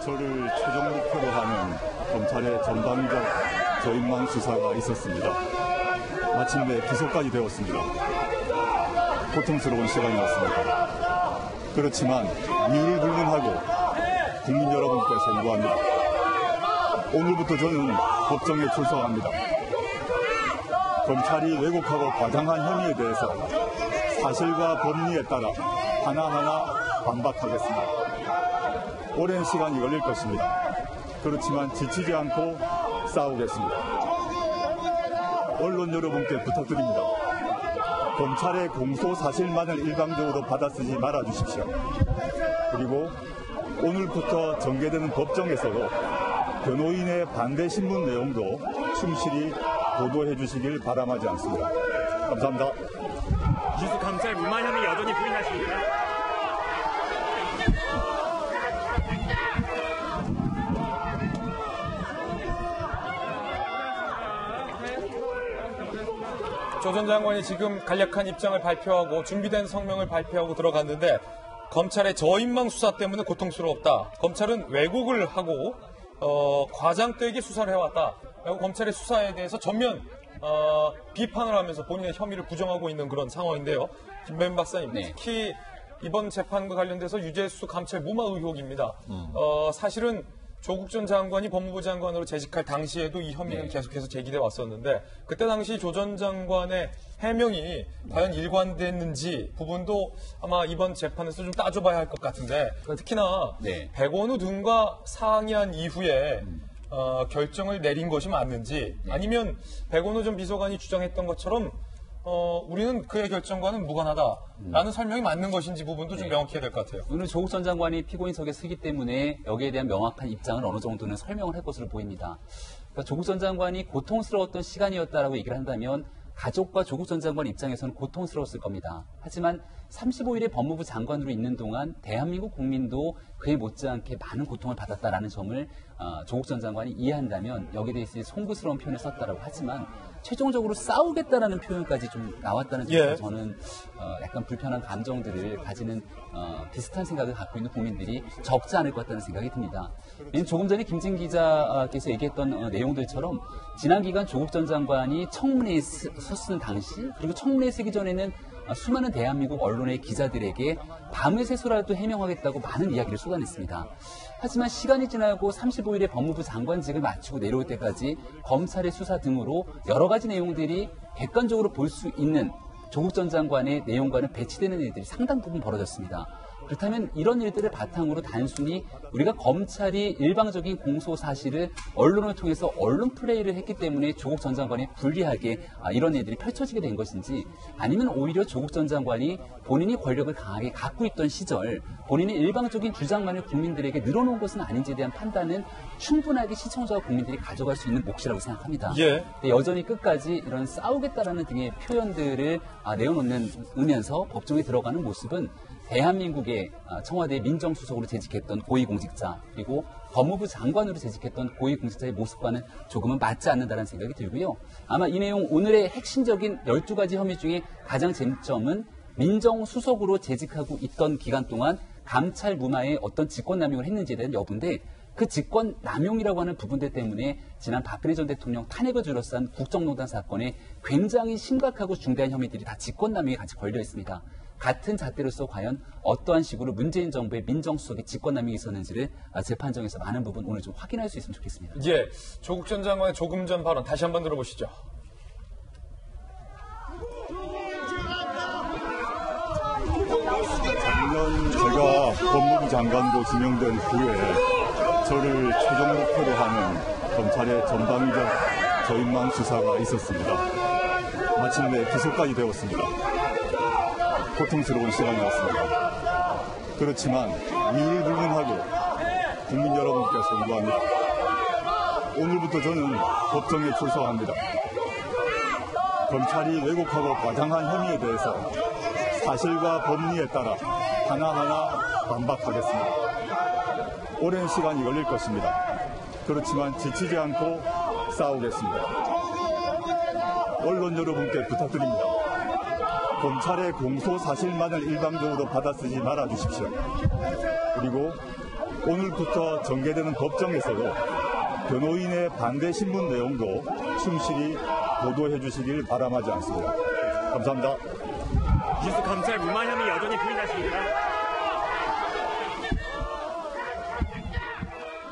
저를 최종 목표로 하는 검찰의 전방위적 저인망 수사가 있었습니다. 마침내 기소까지 되었습니다. 고통스러운 시간이었습니다. 그렇지만 이유를 불문하고 국민 여러분께 선고합니다. 오늘부터 저는 법정에 출석합니다. 검찰이 왜곡하고 과장한 혐의에 대해서 사실과 법리에 따라 하나하나 반박하겠습니다. 오랜 시간이 걸릴 것입니다. 그렇지만 지치지 않고 싸우겠습니다. 언론 여러분께 부탁드립니다. 검찰의 공소 사실만을 일방적으로 받아쓰지 말아주십시오. 그리고 오늘부터 전개되는 법정에서도 변호인의 반대 신문 내용도 충실히 보도해 주시길 바람하지 않습니다. 감사합니다. 기수 감찰 무마 혐의 여전히 부인하십니까? 조 전 장관이 지금 간략한 입장을 발표하고 준비된 성명을 발표하고 들어갔는데 검찰의 저인망 수사 때문에 고통스러웠다. 검찰은 왜곡을 하고 과장되게 수사를 해왔다. 라고 검찰의 수사에 대해서 전면 비판을 하면서 본인의 혐의를 부정하고 있는 그런 상황인데요. 김弁박사님, 네. 특히 이번 재판과 관련돼서 유재수 감찰 무마 의혹입니다. 사실은 조국 전 장관이 법무부 장관으로 재직할 당시에도 이 혐의는 계속해서 제기돼 왔었는데 그때 당시 조 전 장관의 해명이 과연 일관됐는지 부분도 아마 이번 재판에서 좀 따져봐야 할 것 같은데 특히나 백원우 등과 상의한 이후에 결정을 내린 것이 맞는지 아니면 백원우 전 비서관이 주장했던 것처럼 우리는 그의 결정과는 무관하다라는 설명이 맞는 것인지 부분도 좀 명확해야 될 것 같아요. 오늘 조국 전 장관이 피고인석에 서기 때문에 여기에 대한 명확한 입장을 어느 정도는 설명을 할 것으로 보입니다. 그러니까 조국 전 장관이 고통스러웠던 시간이었다라고 얘기를 한다면 가족과 조국 전 장관 입장에서는 고통스러웠을 겁니다. 하지만 35일의 법무부 장관으로 있는 동안 대한민국 국민도 그에 못지않게 많은 고통을 받았다라는 점을 조국 전 장관이 이해한다면 여기에 대해서 송구스러운 표현을 썼다라고 하지만 최종적으로 싸우겠다라는 표현까지 좀 나왔다는 점에서 저는 약간 불편한 감정들을 가지는 비슷한 생각을 갖고 있는 국민들이 적지 않을 것 같다는 생각이 듭니다. 조금 전에 김진 기자께서 얘기했던 내용들처럼 지난 기간 조국 전 장관이 청문회에 섰은 당시 그리고 청문회에 서기 전에는 수많은 대한민국 언론의 기자들에게 밤을 새서라도 해명하겠다고 많은 이야기를 쏟아냈습니다. 하지만 시간이 지나고 35일에 법무부 장관직을 마치고 내려올 때까지 검찰의 수사 등으로 여러 가지 내용들이 객관적으로 볼 수 있는 조국 전 장관의 내용과는 배치되는 일들이 상당 부분 벌어졌습니다. 그렇다면 이런 일들을 바탕으로 단순히 우리가 검찰이 일방적인 공소 사실을 언론을 통해서 언론 플레이를 했기 때문에 조국 전 장관이 불리하게 이런 일들이 펼쳐지게 된 것인지 아니면 오히려 조국 전 장관이 본인이 권력을 강하게 갖고 있던 시절 본인의 일방적인 주장만을 국민들에게 늘어놓은 것은 아닌지에 대한 판단은 충분하게 시청자와 국민들이 가져갈 수 있는 몫이라고 생각합니다. 여전히 끝까지 이런 싸우겠다라는 등의 표현들을 내어놓으면서 법정에 들어가는 모습은 대한민국의 청와대 민정수석으로 재직했던 고위공직자 그리고 법무부 장관으로 재직했던 고위공직자의 모습과는 조금은 맞지 않는다는 생각이 들고요. 아마 이 내용 오늘의 핵심적인 12가지 혐의 중에 가장 쟁점은 민정수석으로 재직하고 있던 기간 동안 감찰 무마에 어떤 직권남용을 했는지에 대한 여부인데 그 직권남용이라고 하는 부분들 때문에 지난 박근혜 전 대통령 탄핵을 둘러싼 국정농단 사건에 굉장히 심각하고 중대한 혐의들이 다 직권남용에 같이 걸려 있습니다. 같은 잣대로서 과연 어떠한 식으로 문재인 정부의 민정수석의 직권남용이 있었는지를 재판정에서 많은 부분 오늘 좀 확인할 수 있으면 좋겠습니다. 조국 전 장관의 조금 전 발언 다시 한번 들어보시죠. 작년 제가 법무부 장관으로 지명된 후에 저를 최종 목표로 하는 검찰의 전방위적 저인망 수사가 있었습니다. 마침내 기소까지 되었습니다. 고통스러운 시간이었습니다. 그렇지만 이유를 불문하고 국민 여러분께 선고합니다. 오늘부터 저는 법정에 출석합니다. 검찰이 왜곡하고 과장한 혐의에 대해서 사실과 법리에 따라 하나하나 반박하겠습니다. 오랜 시간이 걸릴 것입니다. 그렇지만 지치지 않고 싸우겠습니다. 언론 여러분께 부탁드립니다. 검찰의 공소 사실만을 일방적으로 받아쓰지 말아주십시오. 그리고 오늘부터 전개되는 법정에서도 변호인의 반대 신문 내용도 충실히 보도해 주시길 바람하지 않습니다. 감사합니다. 이준수 검찰 무마 혐의 여전히 부인하십니까?